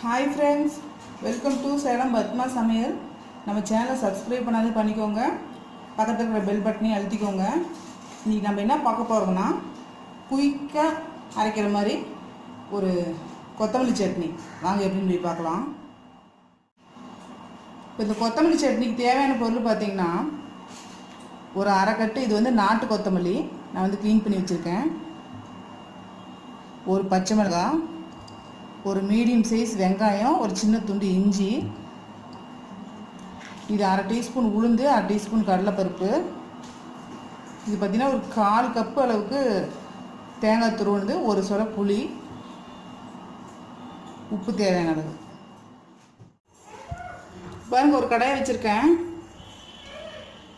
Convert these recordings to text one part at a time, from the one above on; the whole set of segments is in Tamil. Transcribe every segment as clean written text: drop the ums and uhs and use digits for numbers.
Hi friends, welcome to Salem Padma சமையல். நம்ம சேனலை சப்ஸ்கிரைப் பண்ணாதே பண்ணிக்கோங்க, பக்கத்தில் இருக்கிற பெல் பட்டனையும் அழுத்திக்கோங்க. இன்றைக்கி நம்ம என்ன பார்க்க போகிறோம்னா, குயிக்காக அரைக்கிற மாதிரி ஒரு கொத்தமல்லி சட்னி. வாங்க எப்படின்னு போய் பார்க்கலாம். இப்போ இந்த கொத்தமல்லி சட்னிக்கு தேவையான பொருள் பார்த்திங்கன்னா, ஒரு அரைக்கட்டு இது வந்து நாட்டு கொத்தமல்லி நான் வந்து க்ளீன் பண்ணி வச்சுருக்கேன். ஒரு பச்சை மிளகாய், ஒரு மீடியம் சைஸ் வெங்காயம், ஒரு சின்ன துண்டு இஞ்சி, இது அரை டீஸ்பூன் உளுந்து, அரை டீஸ்பூன் கடலைப்பருப்பு, இது பார்த்திங்கன்னா ஒரு 1/4 கப்பு அளவுக்கு தேங்காய் துருவனது, ஒரு சொல புளி, உப்பு தேவையான அளவு. பாருங்கள், ஒரு கடாயை வச்சுருக்கேன்.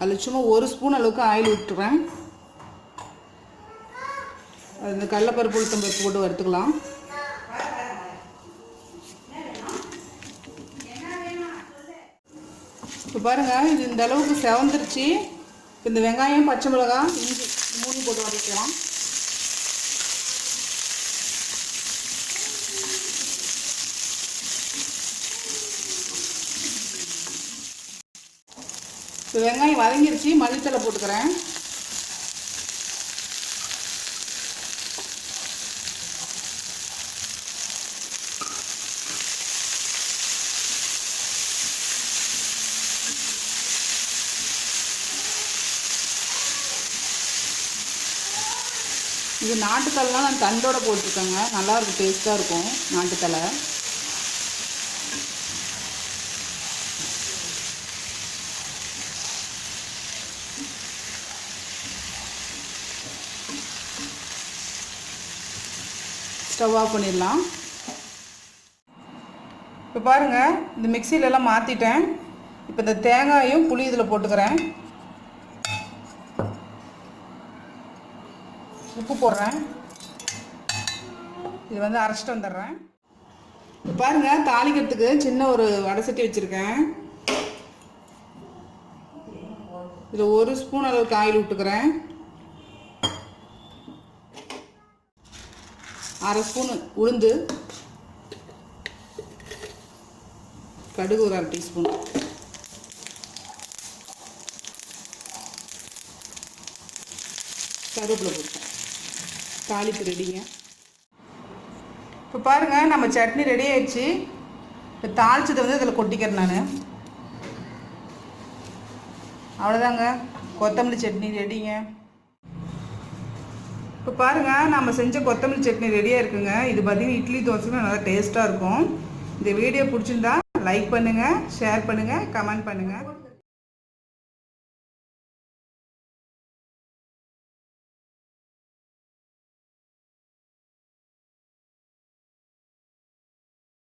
அதில் சும்மா 1 ஸ்பூன் அளவுக்கு ஆயில் விட்டுறேன். அது இந்த கடலைப்பருப்பு உளுத்தம்பருப்பு போட்டு வறுத்துக்கலாம். இப்போ பாருங்கள், இது இந்த அளவுக்கு செவந்துருச்சு. இந்த வெங்காயம், பச்சை மிளகாய், இஞ்சி 3 போட்டு வதக்கலாம். இப்போ வெங்காயம் வதங்கிருச்சு, மல்லித்தலை போட்டுக்கிறேன். இது நாட்டுத்தலைலாம் நான் தண்டோட போட்டிருக்கேங்க, நல்லாயிருக்கும், டேஸ்ட்டாக இருக்கும் நாட்டுத்தலை. ஸ்டவ் ஆஃப் பண்ணிடலாம். இப்போ பாருங்கள், இந்த மிக்சிலெல்லாம் மாற்றிட்டேன். இப்போ இந்த தேங்காயும் புளி இதில் போட்டுக்கிறேன். உப்பு போடுறேன். இது வந்து அரைச்சிட்டு வந்துடுறேன். இப்போ பாருங்கள், தாளிக்கிறதுக்கு சின்ன ஒரு வடை சட்டி வச்சுருக்கேன். இதில் 1 ஸ்பூன் அளவுக்கு ஆயில் விட்டுக்கிறேன். 1/2 ஸ்பூன் உளுந்து, கடுகு ஒரு 1/2 டீஸ்பூன், கருவேப்பிலை போட்டேன். தாளிப்பு ரெடிங்க. இப்போ பாருங்கள், நம்ம சட்னி ரெடி ஆயிடுச்சு. இப்போ தாளிச்சதை வந்து இதில் கொட்டிக்கிறேன் நான். அவ்வளோதாங்க, கொத்தமல்லி சட்னி ரெடிங்க. இப்போ பாருங்கள், நம்ம செஞ்ச கொத்தமல்லி சட்னி ரெடியாக இருக்குங்க. இது பார்த்திங்கன்னா இட்லி தோசைக்கு நல்லா டேஸ்ட்டாக இருக்கும். இந்த வீடியோ பிடிச்சிருந்தா லைக் பண்ணுங்கள், ஷேர் பண்ணுங்கள், கமெண்ட் பண்ணுங்கள்.